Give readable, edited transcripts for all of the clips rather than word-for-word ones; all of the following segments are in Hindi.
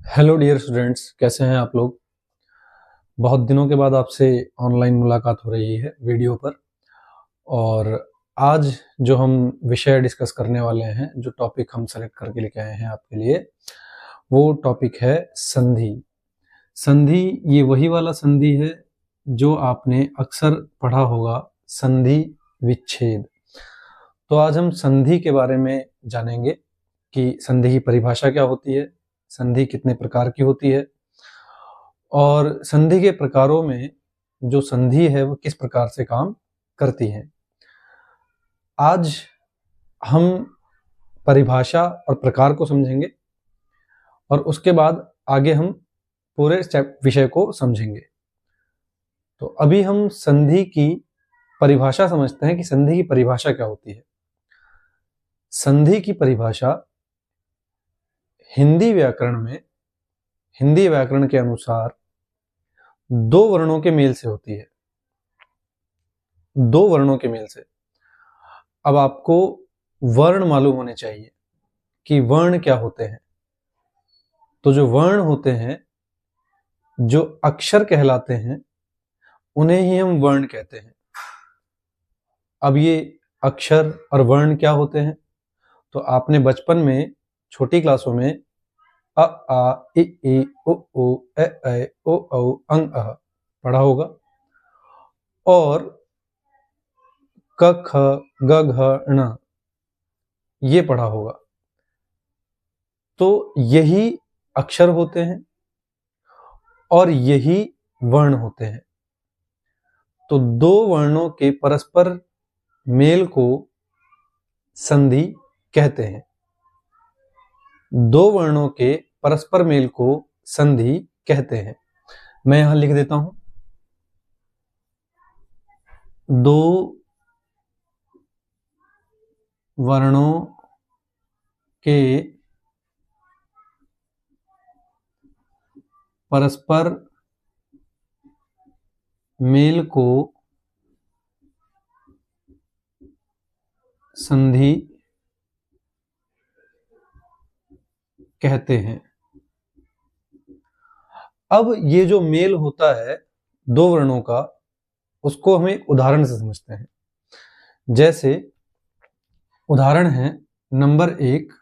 हेलो डियर स्टूडेंट्स, कैसे हैं आप लोग। बहुत दिनों के बाद आपसे ऑनलाइन मुलाकात हो रही है वीडियो पर। और आज जो हम विषय डिस्कस करने वाले हैं, जो टॉपिक हम सेलेक्ट करके लेके आए हैं आपके लिए, वो टॉपिक है संधि। संधि ये वही वाला संधि है जो आपने अक्सर पढ़ा होगा, संधि विच्छेद। तो आज हम संधि के बारे में जानेंगे कि संधि की परिभाषा क्या होती है, संधि कितने प्रकार की होती है, और संधि के प्रकारों में जो संधि है वो किस प्रकार से काम करती है। आज हम परिभाषा और प्रकार को समझेंगे और उसके बाद आगे हम पूरे विषय को समझेंगे। तो अभी हम संधि की परिभाषा समझते हैं कि संधि की परिभाषा क्या होती है। संधि की परिभाषा हिंदी व्याकरण के अनुसार दो वर्णों के मेल से होती है। दो वर्णों के मेल से। अब आपको वर्ण मालूम होने चाहिए कि वर्ण क्या होते हैं। तो जो वर्ण होते हैं, जो अक्षर कहलाते हैं, उन्हें ही हम वर्ण कहते हैं। अब ये अक्षर और वर्ण क्या होते हैं, तो आपने बचपन में छोटी क्लासों में अ आ इ ई उ ऊ ए ऐ ओ औ अंग अः पढ़ा होगा, और क ख ग घ ण ये पढ़ा होगा। तो यही अक्षर होते हैं और यही वर्ण होते हैं। तो दो वर्णों के परस्पर मेल को संधि कहते हैं। दो वर्णों के परस्पर मेल को संधि कहते हैं। मैं यहां लिख देता हूं, दो वर्णों के परस्पर मेल को संधि कहते हैं। अब ये जो मेल होता है दो वर्णों का, उसको हमें उदाहरण से समझते हैं। जैसे उदाहरण है नंबर 1,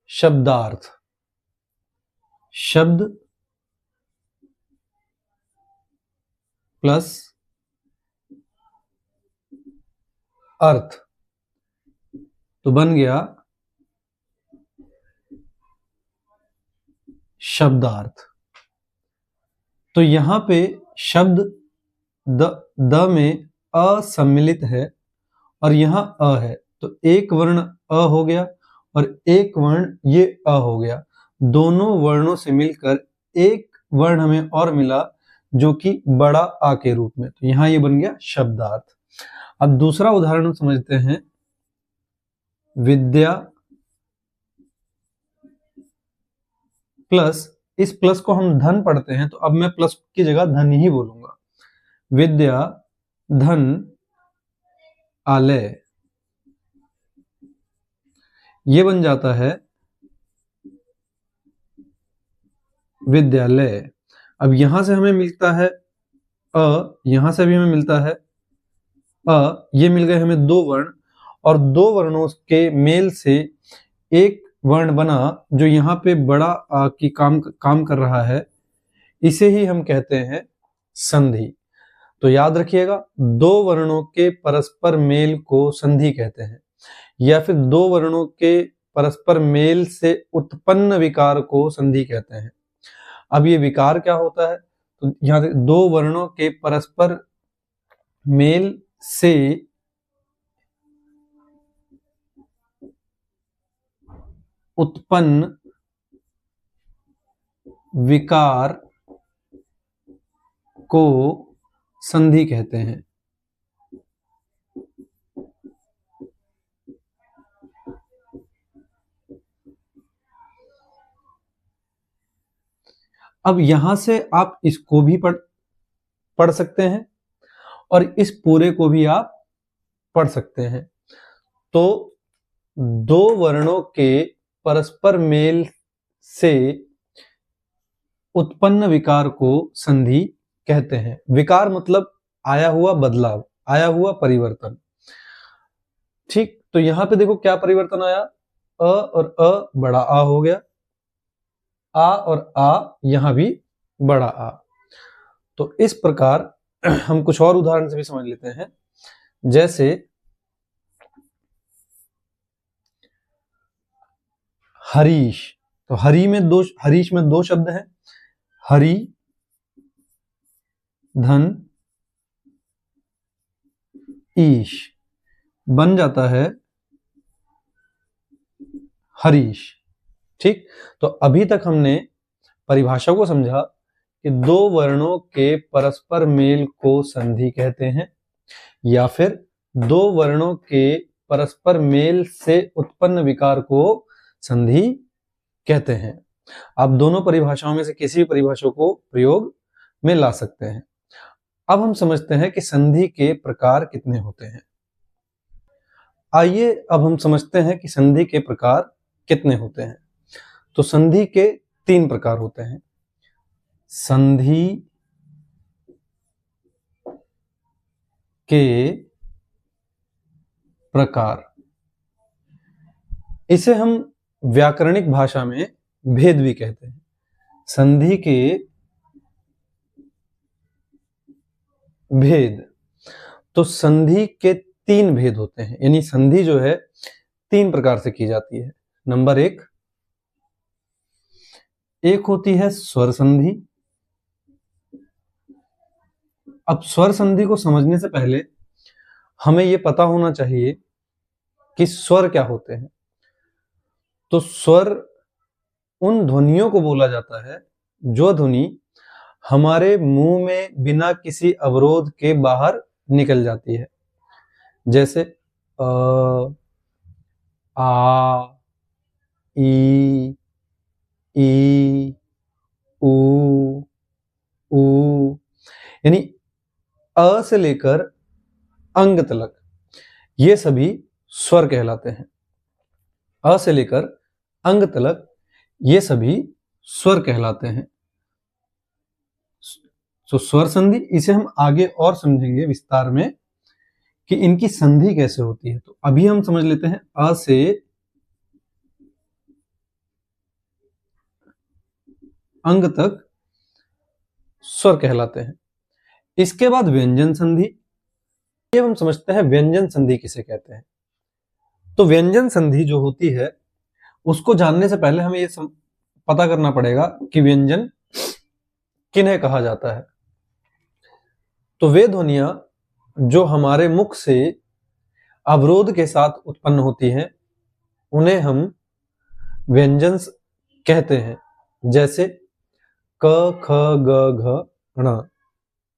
शब्दार्थ। शब्द प्लस अर्थ तो बन गया शब्दार्थ। तो यहां पे शब्द द में अ सम्मिलित है और यहां अ है, तो एक वर्ण अ हो गया और एक वर्ण ये अ हो गया। दोनों वर्णों से मिलकर एक वर्ण हमें और मिला, जो कि बड़ा आ के रूप में। तो यहां ये बन गया शब्दार्थ। अब दूसरा उदाहरण समझते हैं, विद्या प्लस, इस प्लस को हम धन पढ़ते हैं, तो अब मैं प्लस की जगह धन ही बोलूंगा। विद्या धन आलय, ये बन जाता है विद्यालय। अब यहां से हमें मिलता है अ, यहां से भी हमें मिलता है अ, ये मिल गए हमें दो वर्ण, और दो वर्णों के मेल से एक वर्ण बना जो यहाँ पे बड़ा आ की काम कर रहा है। इसे ही हम कहते हैं संधि। तो याद रखिएगा, दो वर्णों के परस्पर मेल को संधि कहते हैं, या फिर दो वर्णों के परस्पर मेल से उत्पन्न विकार को संधि कहते हैं। अब ये विकार क्या होता है, तो यहाँ दो वर्णों के परस्पर मेल से उत्पन्न विकार को संधि कहते हैं। अब यहां से आप इसको भी पढ़ सकते हैं और इस पूरे को भी आप पढ़ सकते हैं। तो दो वर्णों के परस्पर मेल से उत्पन्न विकार को संधि कहते हैं। विकार मतलब आया हुआ बदलाव, आया हुआ परिवर्तन। ठीक, तो यहां पे देखो क्या परिवर्तन आया, अ और अ बड़ा आ हो गया, आ और आ यहां भी बड़ा आ। तो इस प्रकार हम कुछ और उदाहरण से भी समझ लेते हैं। जैसे हरीश, तो हरीश में दो शब्द हैं, हरि धन ईश, बन जाता है हरीश। ठीक, तो अभी तक हमने परिभाषा को समझा कि दो वर्णों के परस्पर मेल को संधि कहते हैं, या फिर दो वर्णों के परस्पर मेल से उत्पन्न विकार को संधि कहते हैं। आप दोनों परिभाषाओं में से किसी भी परिभाषा को प्रयोग में ला सकते हैं। अब हम समझते हैं कि संधि के प्रकार कितने होते हैं। आइए अब हम समझते हैं कि संधि के प्रकार कितने होते हैं। तो संधि के 3 प्रकार होते हैं। संधि के प्रकार, इसे हम व्याकरणिक भाषा में भेद भी कहते हैं। संधि के भेद, तो संधि के 3 भेद होते हैं, यानी संधि जो है 3 प्रकार से की जाती है। नंबर 1, एक होती है स्वर संधि। अब स्वर संधि को समझने से पहले हमें यह पता होना चाहिए कि स्वर क्या होते हैं। तो स्वर उन ध्वनियों को बोला जाता है जो ध्वनि हमारे मुंह में बिना किसी अवरोध के बाहर निकल जाती है। जैसे आ, ई, ऊ, यानी अ से लेकर अंग तक ये सभी स्वर कहलाते हैं। अ से लेकर अंग तक ये सभी स्वर कहलाते हैं। तो स्वर संधि, इसे हम आगे और समझेंगे विस्तार में कि इनकी संधि कैसे होती है। तो अभी हम समझ लेते हैं अ से अंग तक स्वर कहलाते हैं। इसके बाद व्यंजन संधि, ये हम समझते हैं व्यंजन संधि किसे कहते हैं। तो व्यंजन संधि जो होती है उसको जानने से पहले हमें ये पता करना पड़ेगा कि व्यंजन किन्हें कहा जाता है। तो वे ध्वनियां जो हमारे मुख से अवरोध के साथ उत्पन्न होती हैं उन्हें हम व्यंजन कहते हैं। जैसे क, ख, ग, घ, ण,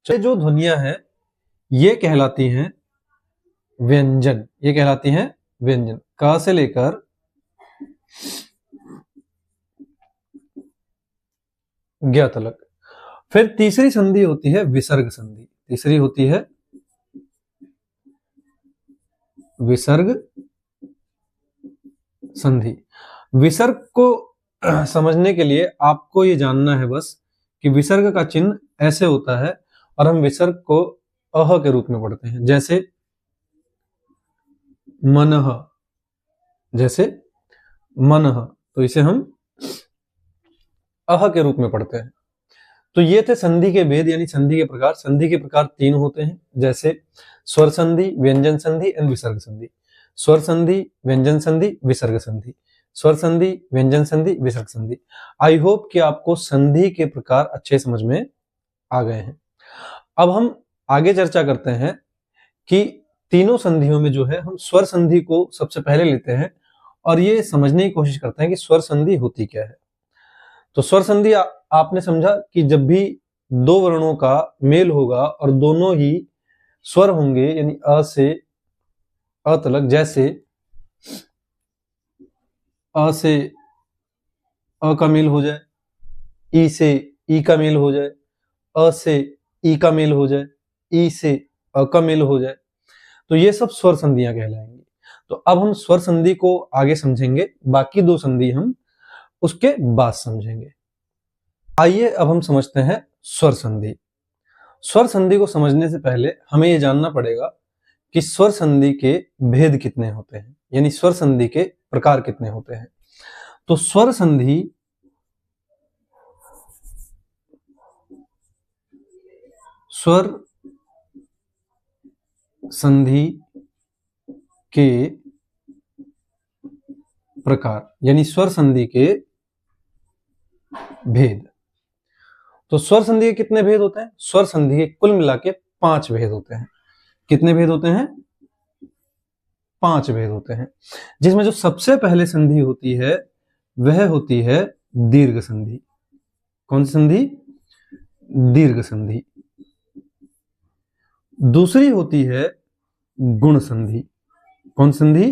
जो ध्वनियां हैं ये कहलाती हैं व्यंजन। ये कहलाती हैं व्यंजन, क से लेकर ज्ञ तक। फिर तीसरी संधि होती है विसर्ग संधि। तीसरी होती है विसर्ग संधि। विसर्ग को समझने के लिए आपको ये जानना है बस कि विसर्ग का चिन्ह ऐसे होता है और हम विसर्ग को अह के रूप में पढ़ते हैं। जैसे मनः, जैसे मनः, तो इसे हम अह के रूप में पढ़ते हैं। तो ये थे संधि के भेद, यानी संधि के प्रकार। संधि के प्रकार 3 होते हैं, जैसे स्वर संधि, व्यंजन संधि एंड विसर्ग संधि। स्वर संधि, व्यंजन संधि, विसर्ग संधि। स्वर संधि, व्यंजन संधि, विसर्ग संधि। आई होप कि आपको संधि के प्रकार अच्छे समझ में आ गए हैं। अब हम आगे चर्चा करते हैं कि तीनों संधियों में जो है हम स्वर संधि को सबसे पहले लेते हैं और ये समझने की कोशिश करते हैं कि स्वर संधि होती क्या है। तो स्वर संधि आपने समझा कि जब भी दो वर्णों का मेल होगा और दोनों ही स्वर होंगे, यानी अ से अ तक, जैसे अ से अ का मेल हो जाए, ई से ई का मेल हो जाए, अ से ई का मेल हो जाए, ई से अ का मेल हो जाए, तो ये सब स्वर संधियां कहलाएंगी। तो अब हम स्वर संधि को आगे समझेंगे, बाकी 2 संधि हम उसके बाद समझेंगे। आइए अब हम समझते हैं स्वर संधि। स्वर संधि को समझने से पहले हमें यह जानना पड़ेगा कि स्वर संधि के भेद कितने होते हैं, यानी स्वर संधि के प्रकार कितने होते हैं। तो स्वर संधि के प्रकार यानी स्वर संधि के भेद। तो स्वर संधि के कितने भेद होते हैं? स्वर संधि के कुल मिला के 5 भेद होते हैं। कितने भेद होते हैं? 5 भेद होते हैं, जिसमें जो सबसे पहले संधि होती है वह होती है दीर्घ संधि। कौन सी संधि? दीर्घ संधि। दूसरी होती है गुण संधि। कौन संधि?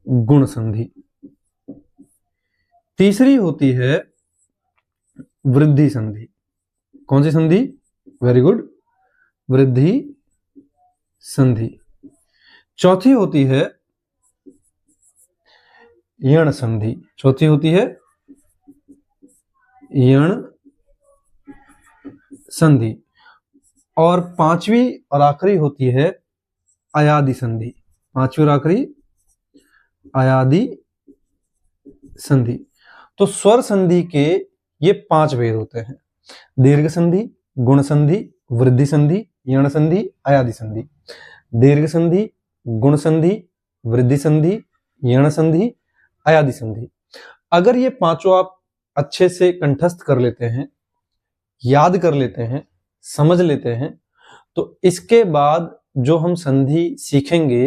गुण संधि। तीसरी होती है वृद्धि संधि। कौन सी संधि? वेरी गुड, वृद्धि संधि। चौथी होती है यण संधि। चौथी होती है यण संधि। और पांचवी और आखिरी होती है अयादि संधि। पांचवी और आखिरी अयादि संधि। तो स्वर संधि के ये 5 भेद होते हैं: दीर्घ संधि, गुण संधि, वृद्धि संधि, यण संधि, अयादि संधि। दीर्घ संधि, गुण संधि, वृद्धि संधि, यण संधि, अयादि संधि। अगर ये पांचों आप अच्छे से कंठस्थ कर लेते हैं, याद कर लेते हैं, समझ लेते हैं, तो इसके बाद जो हम संधि सीखेंगे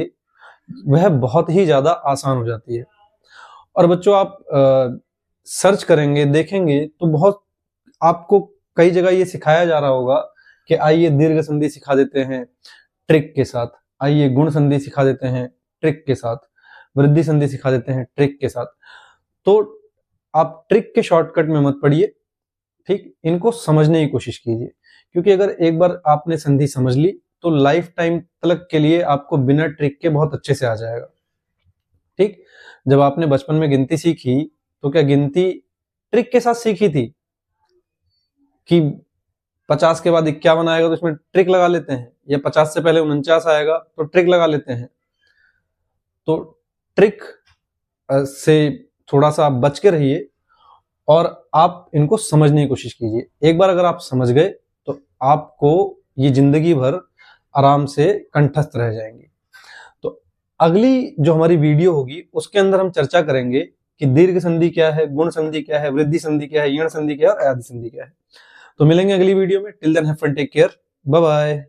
वह बहुत ही ज्यादा आसान हो जाती है। और बच्चों आप सर्च करेंगे, देखेंगे तो बहुत आपको कई जगह ये सिखाया जा रहा होगा कि आइए दीर्घ संधि सिखा देते हैं ट्रिक के साथ, आइए गुण संधि सिखा देते हैं ट्रिक के साथ, वृद्धि संधि सिखा देते हैं ट्रिक के साथ। तो आप ट्रिक के शॉर्टकट में मत पड़िए, ठीक, इनको समझने की कोशिश कीजिए, क्योंकि अगर एक बार आपने संधि समझ ली तो लाइफ टाइम तक के लिए आपको बिना ट्रिक के बहुत अच्छे से आ जाएगा। ठीक, जब आपने बचपन में गिनती सीखी तो क्या गिनती ट्रिक के साथ सीखी थी कि 50 के बाद 51 आएगा तो इसमें ट्रिक लगा लेते हैं, या 50 से पहले 49 आएगा तो ट्रिक लगा लेते हैं? तो ट्रिक से थोड़ा सा आप बच के रहिए और आप इनको समझने की कोशिश कीजिए। एक बार अगर आप समझ गए तो आपको ये जिंदगी भर आराम से कंठस्थ रह जाएंगे। तो अगली जो हमारी वीडियो होगी उसके अंदर हम चर्चा करेंगे कि दीर्घ संधि क्या है, गुण संधि क्या है, वृद्धि संधि क्या है, यण संधि क्या है और अयादि संधि क्या है। तो मिलेंगे अगली वीडियो में। Till then have fun, take care, bye bye.